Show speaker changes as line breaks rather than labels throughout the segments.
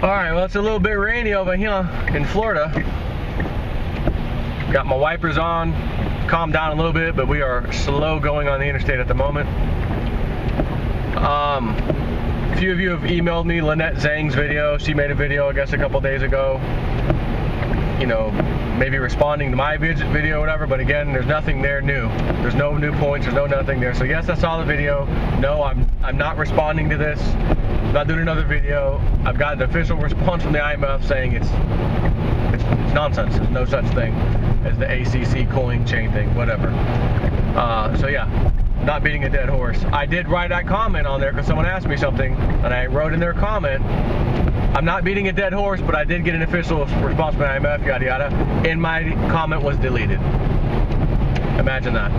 Alright, well, it's a little bit rainy over here in Florida. Got my wipers on, calmed down a little bit, but we are slow going on the interstate at the moment. A few of you have emailed me Lynette Zhang's video. She made a video, I guess, a couple days ago. You know, maybe responding to my video or whatever, but again, there's nothing there new. There's no new points, there's no nothing there. So yes, I saw the video. No, I'm not responding to this. I'm not doing another video. I've got an official response from the IMF saying it's nonsense. There's no such thing as the ACC coin chain thing, whatever. So yeah, not beating a dead horse. I did write that comment on there because someone asked me something, and I wrote in their comment, I'm not beating a dead horse, but I did get an official response from the IMF, yada yada, and my comment was deleted. Imagine that.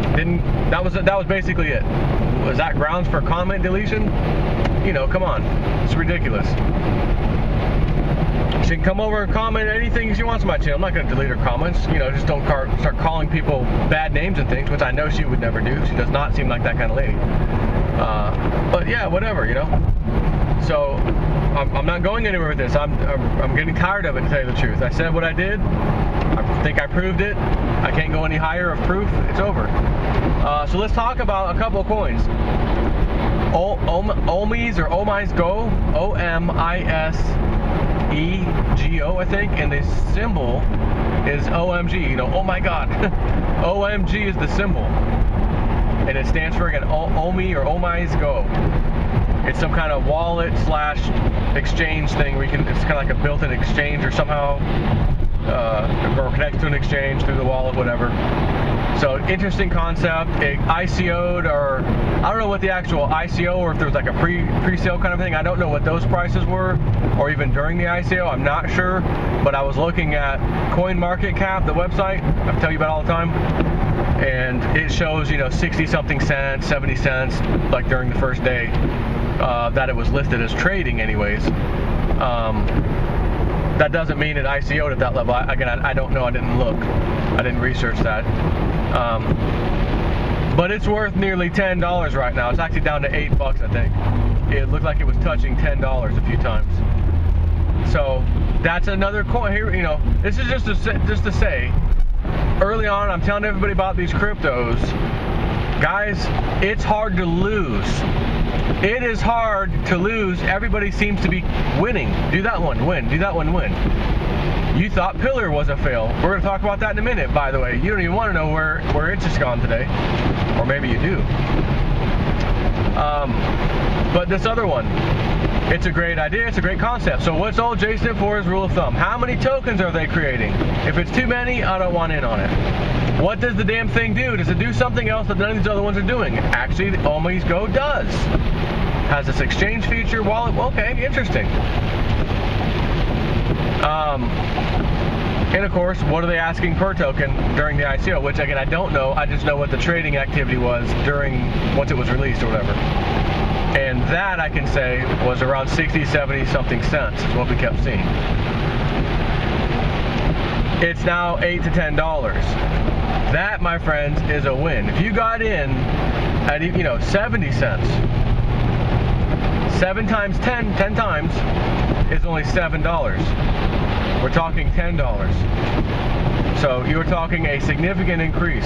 That was basically it. Was that grounds for comment deletion? You know, come on. It's ridiculous. She can come over and comment anything she wants on my channel. I'm not going to delete her comments. You know, just don't start calling people bad names and things, which I know she would never do. She does not seem like that kind of lady. But yeah, whatever, you know. So I'm not going anywhere with this. I'm getting tired of it, to tell you the truth. I said what I did. I think I proved it. I can't go any higher of proof. It's over. So let's talk about a couple of coins. OMIS or OMIS Go, OMISEGO, I think, and the symbol is OMG. You know, oh my God, OMG is the symbol, and it stands for, again, OMI or OMIS Go. It's some kind of wallet / exchange thing where you can, it's kind of like a built-in exchange or somehow, or connect to an exchange through the wallet, whatever. So interesting concept. It ICO'd, or I don't know what the actual ICO, or if there was like a pre-sale kind of thing. I don't know what those prices were, or even during the ICO. I'm not sure. But I was looking at CoinMarketCap, the website I tell you about all the time, and it shows, you know, 60-something cents, 70 cents, like during the first day that it was listed as trading, anyways. That doesn't mean it ICO'd at that level. Again, I don't know. I didn't look. I didn't research that. But it's worth nearly $10 right now. It's actually down to $8, I think. It looked like it was touching $10 a few times. So that's another coin here. You know, this is just to say, early on, I'm telling everybody about these cryptos. Guys, it's hard to lose. It is hard to lose. Everybody seems to be winning. Do that one, win. Do that one, win. You thought Pillar was a fail. We're going to talk about that in a minute, by the way. You don't even want to know where it's just gone today. Or maybe you do. But this other one, it's a great idea. It's a great concept. So what's old Jason for his rule of thumb? How many tokens are they creating? If it's too many, I don't want in on it. What does the damn thing do? Does it do something else that none of these other ones are doing? Actually, the OMIS Go does. Has this exchange feature, wallet. Okay, interesting. And of course, what are they asking per token during the ICO? Which, again, I don't know. I just know what the trading activity was once it was released or whatever. And that, I can say, was around 60, 70 something cents is what we kept seeing. It's now $8 to $10. That, my friends, is a win. If you got in at, you know, 70 cents, 7 times 10 times is only $7. We're talking $10. So you're talking a significant increase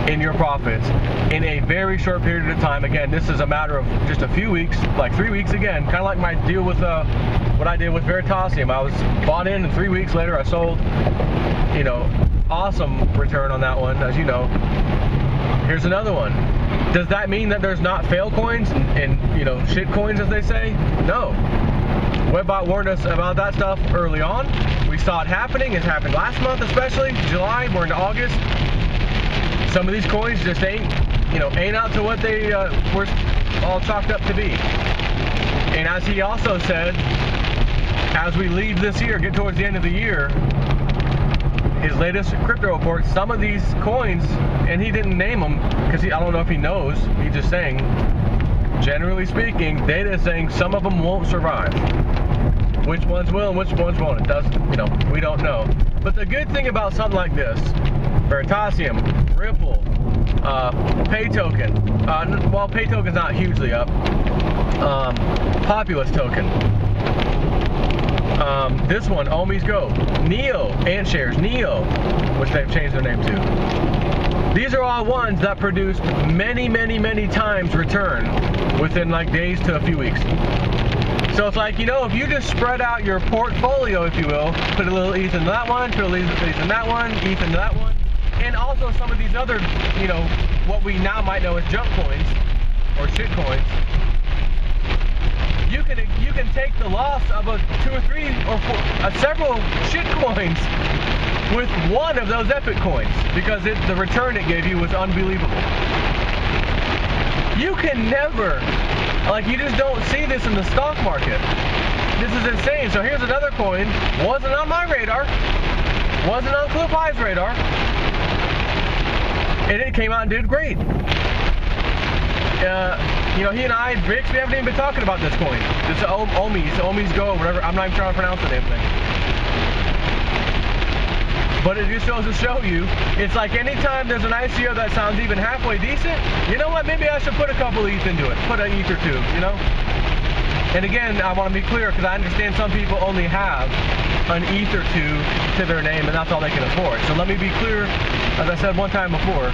in your profits in a very short period of time. Again, this is a matter of just a few weeks, like 3 weeks again, kind of like my deal with what I did with Veritasium. I was bought in, and 3 weeks later I sold. You know, awesome return on that one, as you know. Here's another one. Does that mean that there's not fail coins and you know, shit coins, as they say? No. Webbot warned us about that stuff early on. We saw it happening. It happened last month, especially July. We're into August. Some of these coins just ain't out to what they were all chalked up to be. And as he also said, as we leave this year, get towards the end of the year, his latest crypto report, some of these coins, and he didn't name them because I don't know if he knows. He's just saying, generally speaking, data is saying some of them won't survive. Which ones will and which ones won't? It doesn't, you know, we don't know. But the good thing about something like this, Veritasium, Ripple, Pay Token, well, Pay Token's not hugely up. Populous Token. this one, Ohmy's Go, Neo, AntShares, Neo, which they've changed their name to. These are all ones that produced many, many, many times return within like days to a few weeks. So it's like, you know, if you just spread out your portfolio, if you will, put a little ETH in that one, put a little ETH in that one, ETH into that one, and also some of these other, you know, what we now might know as junk coins or shit coins, you can take the loss of a 2 or 3 or 4, several shit coins with one of those epic coins, because the return it gave you was unbelievable. You can never, like, you just don't see this in the stock market. This is insane. So here's another coin, wasn't on my radar, wasn't on Clif High's radar, and it came out and did great. You know, he and I, Bricks, we haven't even been talking about this coin. This is Ohmy's Go, whatever. I'm not even trying to pronounce the damn thing. But it just goes to show you, it's like anytime there's an ICO that sounds even halfway decent, you know what, maybe I should put a couple ETH into it. Put an ETH or two, you know? And again, I want to be clear, because I understand some people only have an ETH or two to their name, and that's all they can afford. So let me be clear, as I said one time before,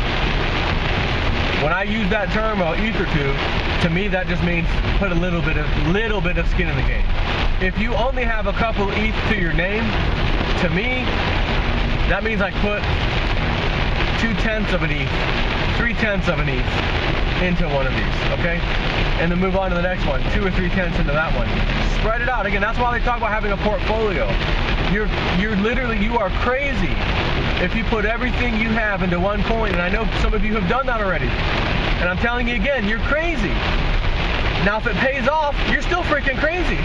when I use that term, ETH or two, to me that just means put a little bit of skin in the game. If you only have a couple ETH to your name, to me, that means I put 2/10 of an ETH, 3/10 of an ETH into one of these, okay? And then move on to the next one, 2 or 3/10 into that one. Spread it out. Again, that's why they talk about having a portfolio. You're literally, you are crazy if you put everything you have into one coin, and I know some of you have done that already. And I'm telling you again, you're crazy. Now, if it pays off, you're still freaking crazy.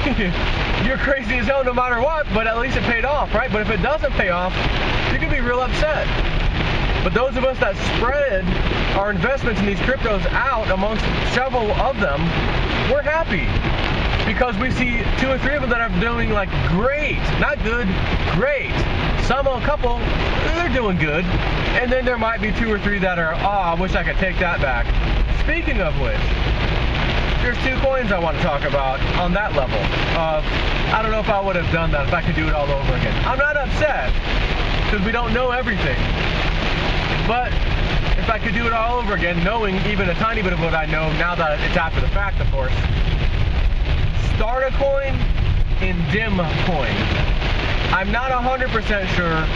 You're crazy as hell no matter what, but at least it paid off, right? But if it doesn't pay off, you can be real upset. But those of us that spread our investments in these cryptos out amongst several of them, we're happy. Because we see 2 or 3 of them that are doing like great, not good, great. Some, a couple, they're doing good. And then there might be 2 or 3 that are, I wish I could take that back. Speaking of which, there's 2 coins I want to talk about on that level. I don't know if I would have done that if I could do it all over again. I'm not upset, because we don't know everything. But if I could do it all over again, knowing even a tiny bit of what I know, now that it's after the fact, of course, Starta coin and Dim coin. I'm not 100% sure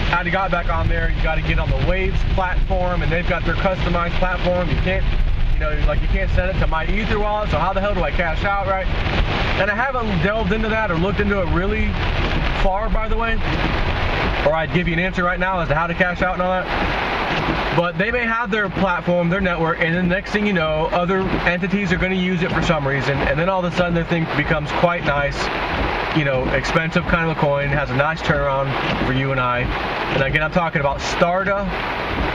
how to got back on there. You got to get on the Waves platform, and they've got their customized platform. You can't, you know, like you can't send it to my Ether wallet. So how the hell do I cash out, right? And I haven't delved into that or looked into it really far, by the way. Or I'd give you an answer right now as to how to cash out and all that. But they may have their platform, their network, and then the next thing you know, other entities are going to use it for some reason, and then all of a sudden their thing becomes quite nice, you know, expensive kind of a coin, has a nice turnaround for you and I. And again, I'm talking about Starta,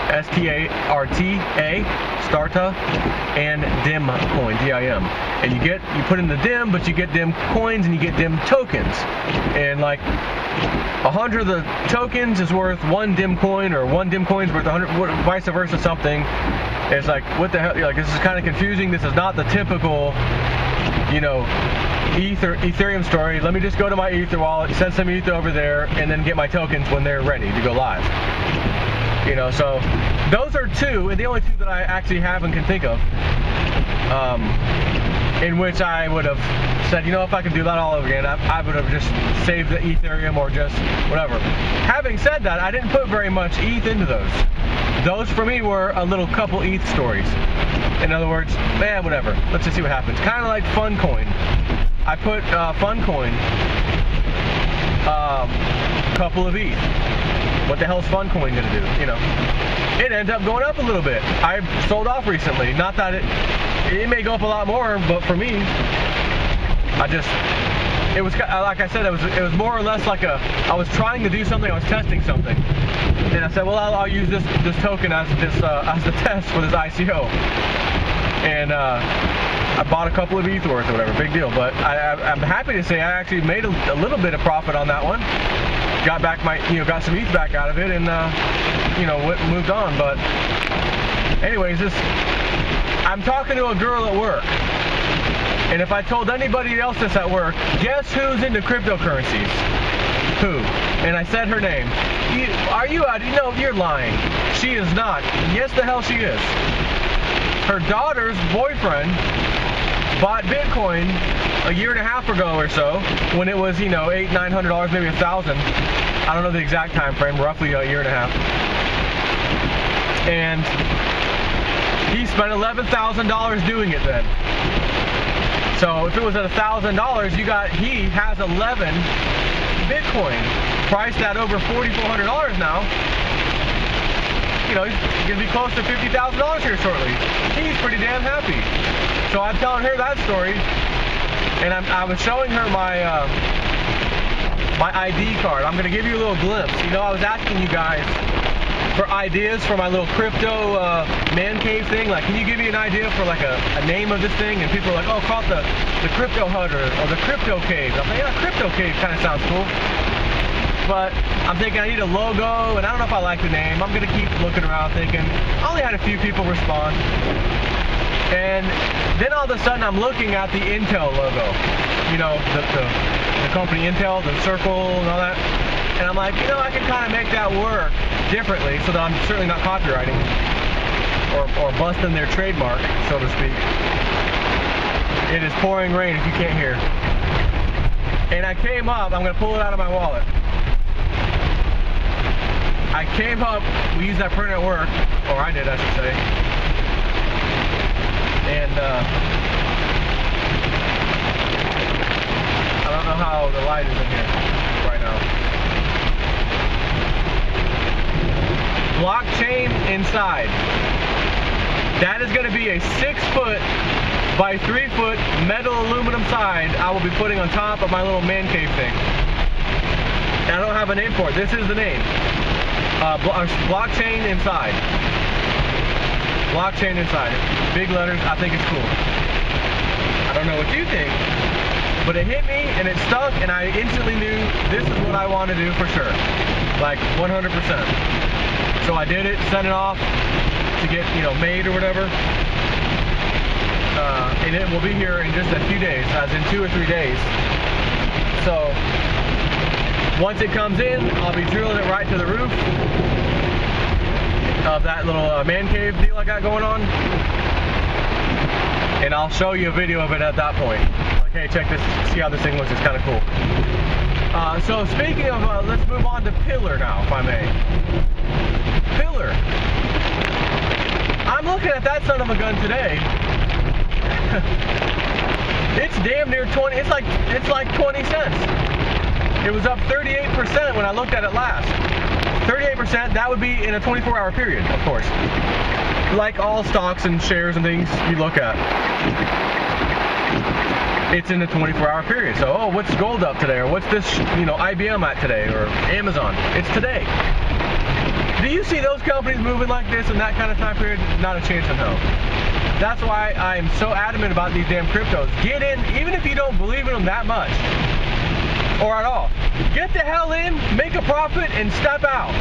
S-T-A-R-T-A, Starta, and Dim coin, D-I-M. And you put in the Dim, but you get Dim coins and you get Dim tokens. And like 100 of the tokens is worth 1 Dim coin, or 1 Dim coin is worth 100, vice versa something. It's like, what the hell, like, this is kind of confusing. This is not the typical, you know, Ethereum story. Let me just go to my Ether wallet, send some Ether over there, and then get my tokens when they're ready to go live. You know, so those are 2, and the only 2 that I actually have and can think of, in which I would have said, you know, if I could do that all over again, I would have just saved the Ethereum or just whatever. Having said that, I didn't put very much ETH into those. Those for me were a little couple ETH stories. In other words, man, whatever. Let's just see what happens. Kind of like Funcoin. I put Funcoin, couple of ETH. What the hell's Funcoin gonna do? You know, it ended up going up a little bit. I sold off recently. Not that it may go up a lot more, but for me, it was like I said, it was more or less like I was trying to do something. I was testing something, and I said, well, I'll use this token as the test for this ICO, and I bought a couple of ETH worth or whatever, big deal. But I'm happy to say I actually made a little bit of profit on that one. Got back got some ETH back out of it, and moved on. But anyways, I'm talking to a girl at work, and if I told anybody else this at work, guess who's into cryptocurrencies? Who? And I said her name. Are you out? No, you're lying. She is not. Yes, the hell she is. Her daughter's boyfriend bought Bitcoin a year and a half ago or so, when it was, you know, $800, $900, maybe $1,000. I don't know the exact time frame, roughly a year and a half. And he spent $11,000 doing it then. So if it was at $1,000, he has 11 Bitcoin priced at over $4,400 now. You know, he's gonna be close to $50,000 here shortly. He's pretty damn happy. So I'm telling her that story, and I was showing her my my ID card. I'm gonna give you a little glimpse. You know, I was asking you guys for ideas for my little crypto man cave thing. Like, can you give me an idea for like a name of this thing? And people are like, oh, call it the crypto hut or the crypto cave. I'm like, yeah, crypto cave kind of sounds cool. But I'm thinking I need a logo, and I don't know if I like the name. I'm gonna keep looking around thinking. I only had a few people respond. And then all of a sudden I'm looking at the Intel logo. You know, the company Intel, the circle and all that. And I'm like, you know, I can kind of make that work differently so that I'm certainly not copywriting or busting their trademark, so to speak. It is pouring rain if you can't hear. And I came up, I'm going to pull it out of my wallet. I came up, we used that printer at work, or I did, I should say. And I don't know how the light is in here right now. Blockchain inside. That is going to be a 6-foot by 3-foot metal aluminum side I will be putting on top of my little man cave thing. I don't have a name for it. This is the name. Blockchain inside. Blockchain inside. Big letters. I think it's cool. I don't know what you think, but it hit me and it stuck, and I instantly knew this is what I want to do for sure. Like 100%. So I did it, sent it off to get, you know, made or whatever. And it will be here in just a few days, as in 2 or 3 days. So once it comes in, I'll be drilling it right to the roof of that little man cave deal I got going on. And I'll show you a video of it at that point. Like, hey, check this, see how this thing looks, it's kind of cool. So speaking of, let's move on to Pillar now, if I may. Pillar. I'm looking at that son of a gun today. It's damn near 20, it's like 20 cents. It was up 38% when I looked at it last. 38%, that would be in a 24-hour period, of course. Like all stocks and shares and things you look at. It's in a 24-hour period. So, oh, what's gold up today? Or what's this, you know, IBM at today? Or Amazon? It's today. Do you see those companies moving like this in that kind of time period? Not a chance in hell. That's why I'm so adamant about these damn cryptos. Get in, even if you don't believe in them that much. Or at all. Get the hell in, make a profit, and step out.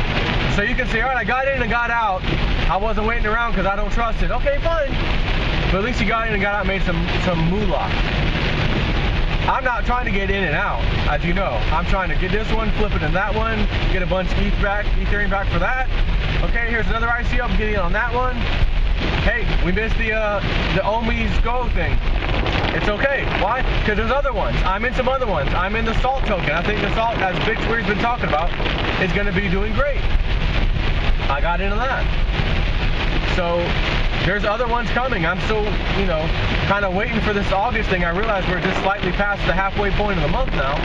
So you can say, all right, I got in and got out. I wasn't waiting around because I don't trust it. Okay, fine. But at least you got in and got out and made some moolah. I'm not trying to get in and out, as you know. I'm trying to get this one, flip it in that one, get a bunch of Ethereum back for that. Okay, here's another IC up, get in on that one. Hey, we missed the Omi's Go thing. It's okay. Why? Because there's other ones. I'm in some other ones. I'm in the SALT token. I think the SALT, as Big Square's been talking about, is going to be doing great. I got into that. So there's other ones coming. I'm still, you know, kind of waiting for this August thing. I realize we're just slightly past the halfway point of the month now.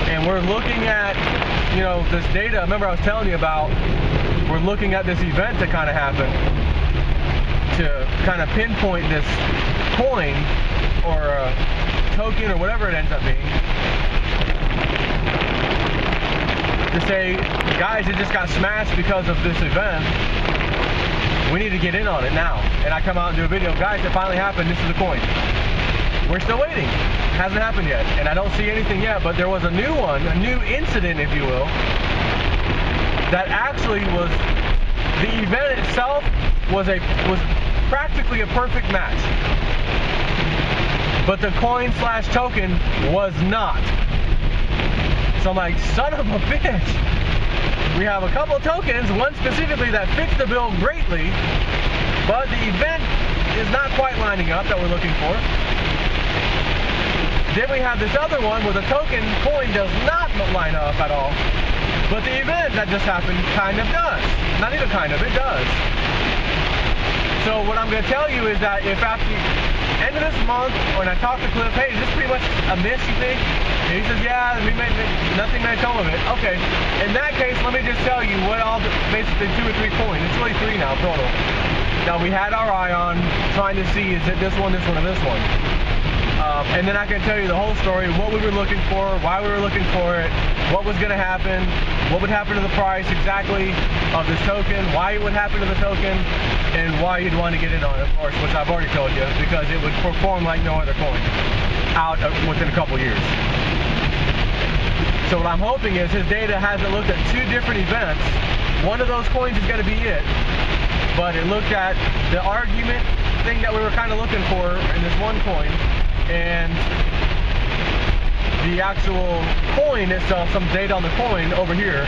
And we're looking at, you know, this data. Remember I was telling you about, we're looking at this event to kind of happen, to kind of pinpoint this coin or token or whatever it ends up being, to say, guys, it just got smashed because of this event. We need to get in on it now. And I come out and do a video, guys, it finally happened, this is the coin. We're still waiting. Hasn't happened yet. And I don't see anything yet, but there was a new one, a new incident, if you will, that actually was, the event itself was practically a perfect match. But the coin/token was not. So I'm like, son of a bitch. We have a couple of tokens, one specifically that fits the bill greatly, but the event is not quite lining up that we're looking for. Then we have this other one where the token coin does not line up at all, but the event that just happened kind of does. Not even kind of, it does. So what I'm going to tell you is that if after the end of this month, when I talk to Clif, hey, is this pretty much a miss, you think? And he says, yeah, nothing may come of it. Okay, in that case, let me just tell you what all the, basically 2 or 3 coins. It's really 3 now total. Now we had our eye on trying to see, is it this one, or this one? And then I can tell you the whole story, what we were looking for, why we were looking for it, what was going to happen, what would happen to the price exactly of this token, why it would happen to the token, and why you'd want to get in on it, of course, which I've already told you, because it would perform like no other coin out within a couple years. So what I'm hoping is his data hasn't looked at 2 different events. One of those coins is going to be it, but it looked at the argument thing that we were kind of looking for in this one coin, and the actual coin itself, some data on the coin over here,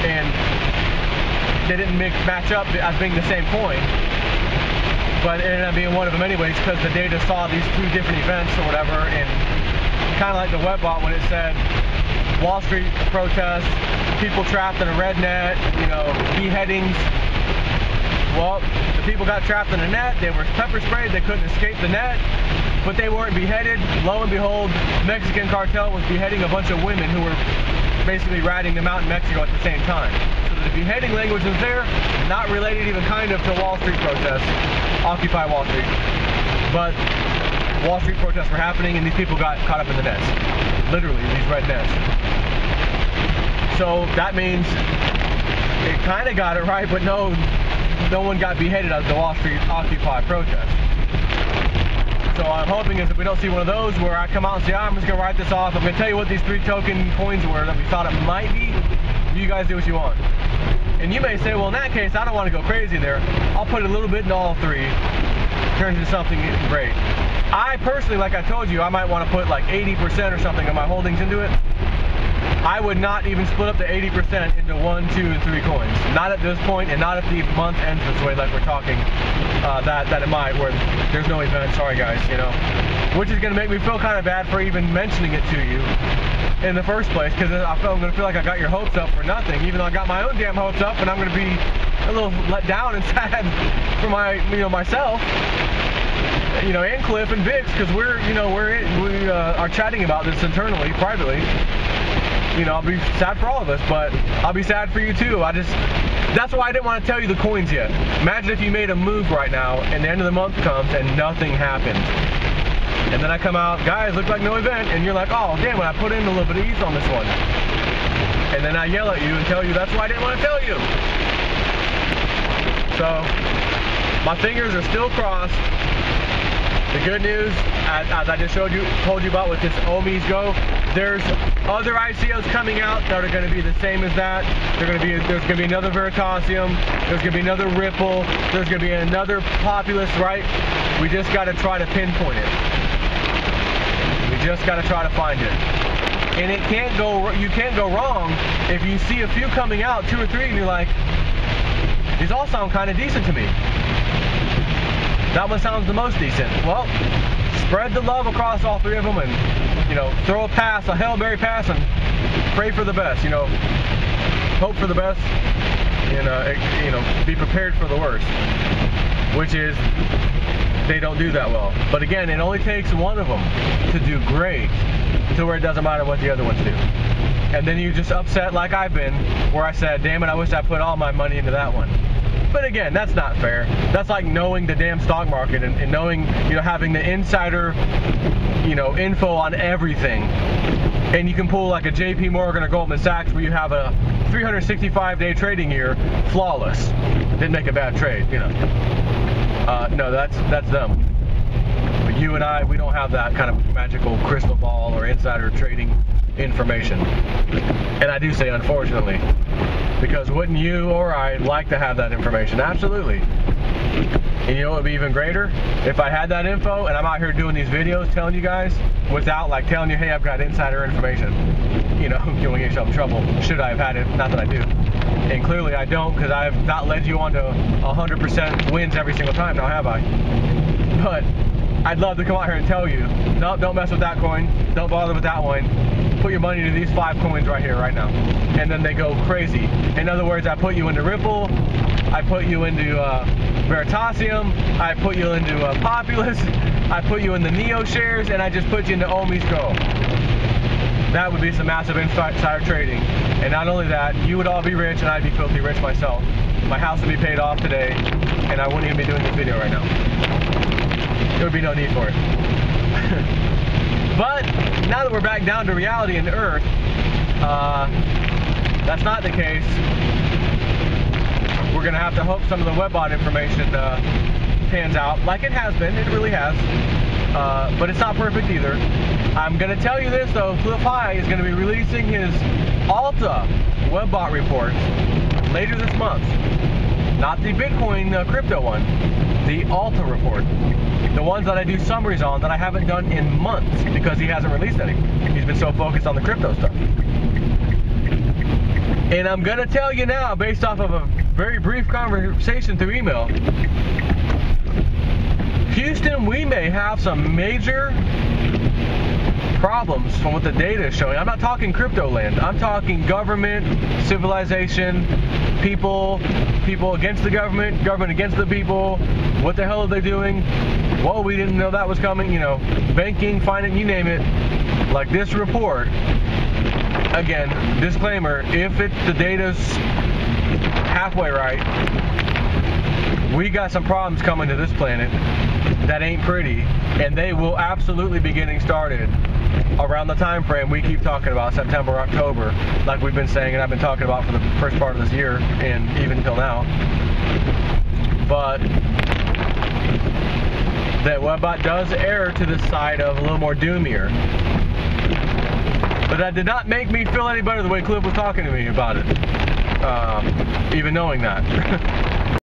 and they didn't match up as being the same coin, but it ended up being one of them anyways, because the data saw these 2 different events or whatever, and kind of like the webbot when it said Wall Street protests, people trapped in a red net, you know, beheadings. Well, the people got trapped in a net, they were pepper sprayed, they couldn't escape the net, but they weren't beheaded. Lo and behold, the Mexican cartel was beheading a bunch of women who were basically ratting them out in Mexico at the same time. So the beheading language is there, not related even kind of to Wall Street protests, Occupy Wall Street. But Wall Street protests were happening and these people got caught up in the nets. Literally, these red nets. So that means it kind of got it right, but no one got beheaded at the Wall Street Occupy protest. So I'm hoping is if we don't see one of those where I come out and say, I'm just going to write this off, I'm going to tell you what these 3 token coins were that we thought it might be, you guys do what you want. And you may say, well in that case, I don't want to go crazy there, I'll put a little bit in all 3, turns into something great. I personally, like I told you, I might want to put like 80% or something of my holdings into it. I would not even split up the 80% into 1, 2, and 3 coins. Not at this point, and not if the month ends this way, like we're talking, that it might, where there's no event. Sorry guys, you know. Which is going to make me feel kind of bad for even mentioning it to you in the first place, because I'm going to feel like I got your hopes up for nothing, even though I got my own damn hopes up, and I'm going to be a little let down and sad for myself. You know, and Clif and Vix, because we are chatting about this internally, privately. You know, I'll be sad for all of us, but I'll be sad for you too. That's why I didn't want to tell you the coins yet. Imagine if you made a move right now, and the end of the month comes, and nothing happened. And then I come out, guys, look like no event, and you're like, oh, damn it, I put in a little bit of ease on this one. And then I yell at you and tell you that's why I didn't want to tell you. So, my fingers are still crossed. The good news, as I just told you about with this Omi's Go, there's other ICOs coming out that are going to be the same as that. There's going to be another Veritasium. There's going to be another Ripple. There's going to be another Populous, right? We just got to try to pinpoint it. We just got to try to find it. And you can't go wrong if you see a few coming out, 2 or 3, and you're like, these all sound kind of decent to me. That one sounds the most decent. Well, spread the love across all 3 of them, and you know, throw a pass, a Hail Mary pass, and pray for the best. You know, hope for the best, and you know, be prepared for the worst. Which is, they don't do that well. But again, it only takes one of them to do great, to where it doesn't matter what the other ones do. And then you just upset like I've been, where I said, damn it, I wish I put all my money into that one. But again, that's not fair. That's like knowing the damn stock market and knowing, you know, having the insider, you know, info on everything. And you can pull like a JP Morgan or Goldman Sachs where you have a 365-day trading year, flawless. Didn't make a bad trade, you know. No, that's them. But you and I, we don't have that kind of magical crystal ball or insider trading information. And I do say unfortunately, because wouldn't you or I like to have that information? Absolutely. And you know what would be even greater? If I had that info and I'm out here doing these videos telling you guys without like telling you, hey, I've got insider information. You know, you won't get yourself in trouble. Should I have had it? Not that I do. And clearly I don't, because I have not led you on to 100% wins every single time, now have I? But I'd love to come out here and tell you, no, don't mess with that coin, don't bother with that one, put your money into these 5 coins right here, right now. And then they go crazy. In other words, I put you into Ripple, I put you into Veritasium, I put you into Populous, I put you in the Neo shares, and I just put you into Omi's Go. That would be some massive insider trading. And not only that, you would all be rich and I'd be filthy rich myself. My house would be paid off today and I wouldn't even be doing this video right now. There would be no need for it. But now that we're back down to reality and earth, that's not the case. We're going to have to hope some of the WebBot information pans out, like it has been. It really has. But it's not perfect either. I'm going to tell you this though, Clif is going to be releasing his ALTA WebBot reports later this month. Not the Bitcoin crypto one, the ALTA report. The ones that I do summaries on that I haven't done in months because he hasn't released any. He's been so focused on the crypto stuff. And I'm going to tell you now, based off of a very brief conversation through email, Houston, we may have some major problems from what the data is showing. I'm not talking crypto land. I'm talking government, civilization, people against the government, government against the people. What the hell are they doing? Whoa, we didn't know that was coming. You know, banking, finance, you name it. Like this report, again, disclaimer, if the data's halfway right, we got some problems coming to this planet that ain't pretty, and they will absolutely be getting started around the time frame we keep talking about, September, October, like we've been saying and I've been talking about for the first part of this year and even until now. But that WebBot does err to the side of a little more doomier. But that did not make me feel any better the way Clif was talking to me about it, even knowing that.